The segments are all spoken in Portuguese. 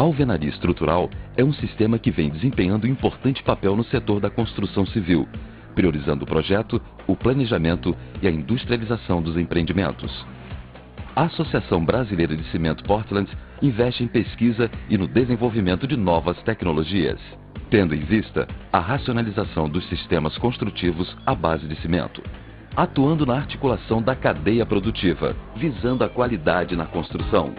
alvenaria estrutural é um sistema que vem desempenhando um importante papel no setor da construção civil, priorizando o projeto, o planejamento e a industrialização dos empreendimentos. A Associação Brasileira de Cimento Portland investe em pesquisa e no desenvolvimento de novas tecnologias, tendo em vista a racionalização dos sistemas construtivos à base de cimento, atuando na articulação da cadeia produtiva, visando a qualidade na construção.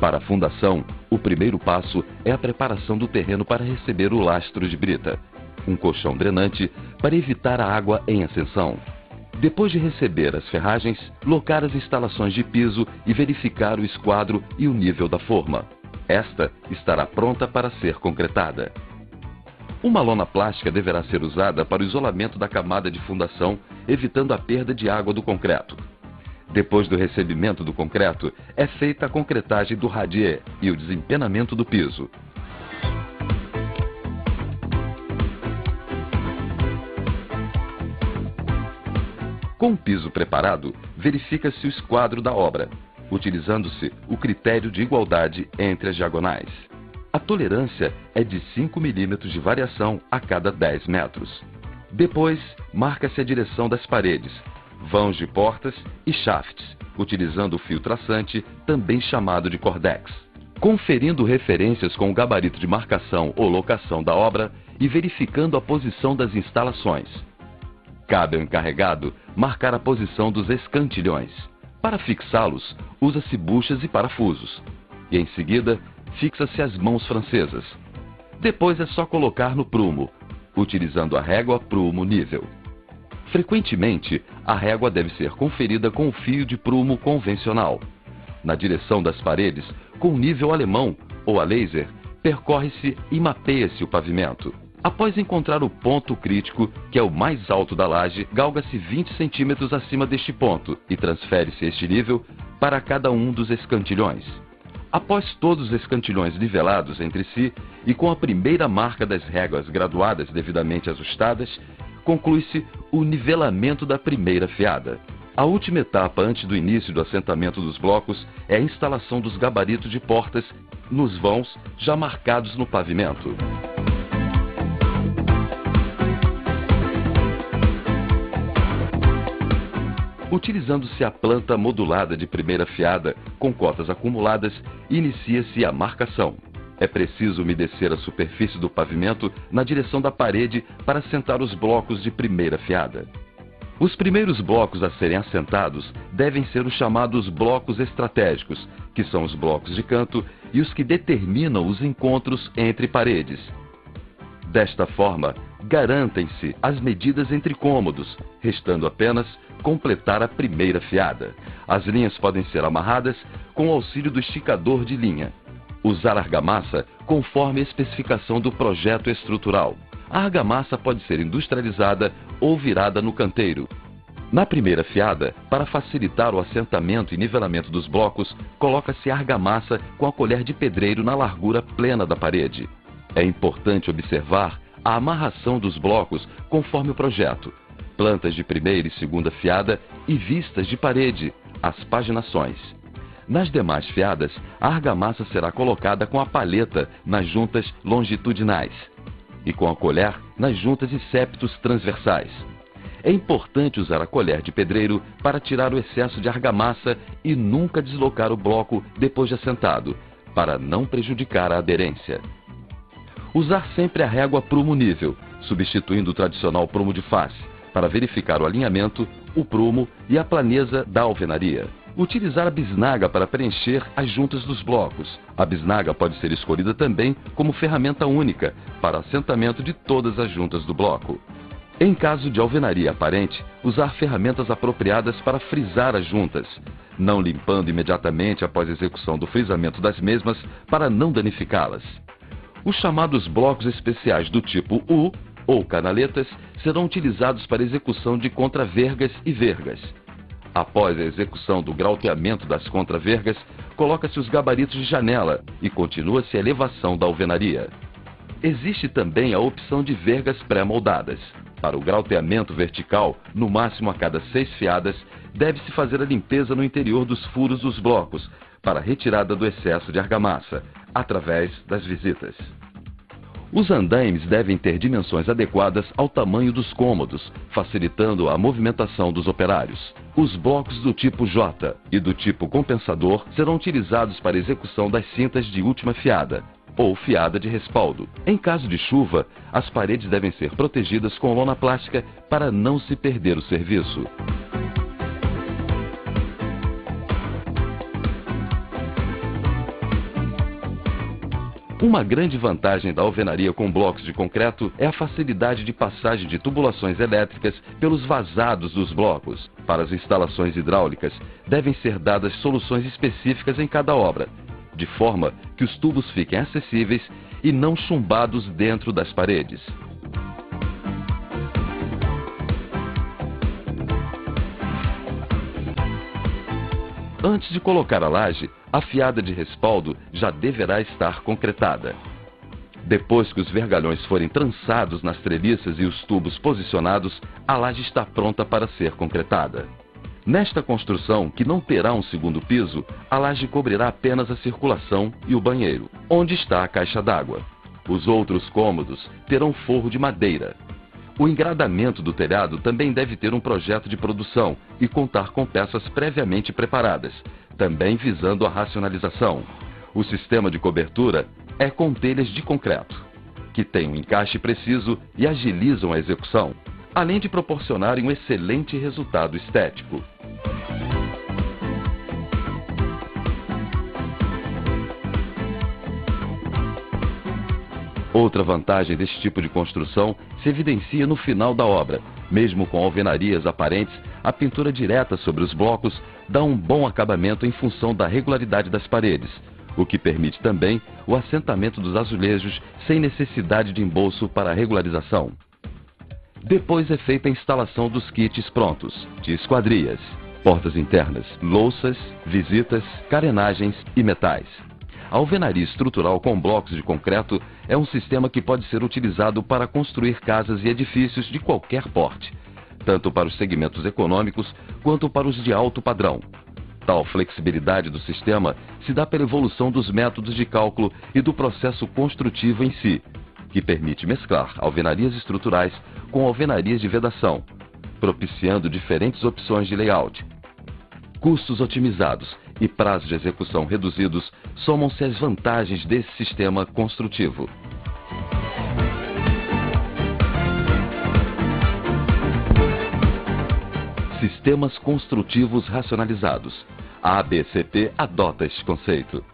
Para a fundação, o primeiro passo é a preparação do terreno para receber o lastro de brita, um colchão drenante para evitar a água em ascensão. Depois de receber as ferragens, locar as instalações de piso e verificar o esquadro e o nível da forma. Esta estará pronta para ser concretada. Uma lona plástica deverá ser usada para o isolamento da camada de fundação, evitando a perda de água do concreto. Depois do recebimento do concreto, é feita a concretagem do radier e o desempenamento do piso. Com o piso preparado, verifica-se o esquadro da obra, utilizando-se o critério de igualdade entre as diagonais. A tolerância é de 5 milímetros de variação a cada 10 metros. Depois, marca-se a direção das paredes, vãos de portas e shafts, utilizando o fio traçante, também chamado de cordex. Conferindo referências com o gabarito de marcação ou locação da obra e verificando a posição das instalações. Cabe ao encarregado marcar a posição dos escantilhões. Para fixá-los, usa-se buchas e parafusos. E em seguida, fixa-se as mãos francesas. Depois é só colocar no prumo, utilizando a régua prumo nível. Frequentemente, a régua deve ser conferida com o fio de prumo convencional. Na direção das paredes, com nível alemão ou a laser, percorre-se e mapeia-se o pavimento. Após encontrar o ponto crítico, que é o mais alto da laje, galga-se 20 centímetros acima deste ponto e transfere-se este nível para cada um dos escantilhões. Após todos os escantilhões nivelados entre si e com a primeira marca das réguas graduadas devidamente ajustadas, conclui-se o nivelamento da primeira fiada. A última etapa antes do início do assentamento dos blocos é a instalação dos gabaritos de portas nos vãos já marcados no pavimento. Utilizando-se a planta modulada de primeira fiada com cotas acumuladas, inicia-se a marcação. É preciso umedecer a superfície do pavimento na direção da parede para assentar os blocos de primeira fiada. Os primeiros blocos a serem assentados devem ser os chamados blocos estratégicos, que são os blocos de canto e os que determinam os encontros entre paredes. Desta forma, garantem-se as medidas entre cômodos, restando apenas completar a primeira fiada. As linhas podem ser amarradas com o auxílio do esticador de linha. Usar argamassa conforme a especificação do projeto estrutural. A argamassa pode ser industrializada ou virada no canteiro. Na primeira fiada, para facilitar o assentamento e nivelamento dos blocos, coloca-se argamassa com a colher de pedreiro na largura plena da parede. É importante observar a amarração dos blocos conforme o projeto, plantas de primeira e segunda fiada e vistas de parede, as paginações. Nas demais fiadas, a argamassa será colocada com a palheta nas juntas longitudinais e com a colher nas juntas e septos transversais. É importante usar a colher de pedreiro para tirar o excesso de argamassa e nunca deslocar o bloco depois de assentado, para não prejudicar a aderência. Usar sempre a régua prumo nível, substituindo o tradicional prumo de face, para verificar o alinhamento, o prumo e a planeza da alvenaria. Utilizar a bisnaga para preencher as juntas dos blocos. A bisnaga pode ser escolhida também como ferramenta única para assentamento de todas as juntas do bloco. Em caso de alvenaria aparente, usar ferramentas apropriadas para frisar as juntas, não limpando imediatamente após a execução do frisamento das mesmas para não danificá-las. Os chamados blocos especiais do tipo U, ou canaletas, serão utilizados para execução de contravergas e vergas. Após a execução do grauteamento das contravergas, coloca-se os gabaritos de janela e continua-se a elevação da alvenaria. Existe também a opção de vergas pré-moldadas. Para o grauteamento vertical, no máximo a cada 6 fiadas, deve-se fazer a limpeza no interior dos furos dos blocos, para a retirada do excesso de argamassa, através das visitas. Os andaimes devem ter dimensões adequadas ao tamanho dos cômodos, facilitando a movimentação dos operários. Os blocos do tipo J e do tipo compensador serão utilizados para execução das cintas de última fiada, ou fiada de respaldo. Em caso de chuva, as paredes devem ser protegidas com lona plástica para não se perder o serviço. Uma grande vantagem da alvenaria com blocos de concreto é a facilidade de passagem de tubulações elétricas pelos vazados dos blocos. Para as instalações hidráulicas, devem ser dadas soluções específicas em cada obra, de forma que os tubos fiquem acessíveis e não chumbados dentro das paredes. Antes de colocar a laje, a fiada de respaldo já deverá estar concretada. Depois que os vergalhões forem trançados nas treliças e os tubos posicionados, a laje está pronta para ser concretada. Nesta construção, que não terá um segundo piso, a laje cobrirá apenas a circulação e o banheiro, onde está a caixa d'água. Os outros cômodos terão forro de madeira. O engradamento do telhado também deve ter um projeto de produção e contar com peças previamente preparadas, também visando a racionalização. O sistema de cobertura é com telhas de concreto, que tem um encaixe preciso e agilizam a execução, além de proporcionarem um excelente resultado estético. Outra vantagem deste tipo de construção se evidencia no final da obra. Mesmo com alvenarias aparentes, a pintura direta sobre os blocos dá um bom acabamento em função da regularidade das paredes, o que permite também o assentamento dos azulejos sem necessidade de embolso para a regularização. Depois é feita a instalação dos kits prontos, de esquadrias, portas internas, louças, visitas, carenagens e metais. A alvenaria estrutural com blocos de concreto é um sistema que pode ser utilizado para construir casas e edifícios de qualquer porte, tanto para os segmentos econômicos quanto para os de alto padrão. Tal flexibilidade do sistema se dá pela evolução dos métodos de cálculo e do processo construtivo em si, que permite mesclar alvenarias estruturais com alvenarias de vedação, propiciando diferentes opções de layout. Custos otimizados e prazos de execução reduzidos somam-se às vantagens desse sistema construtivo. Sistemas construtivos racionalizados. A ABCP adota este conceito.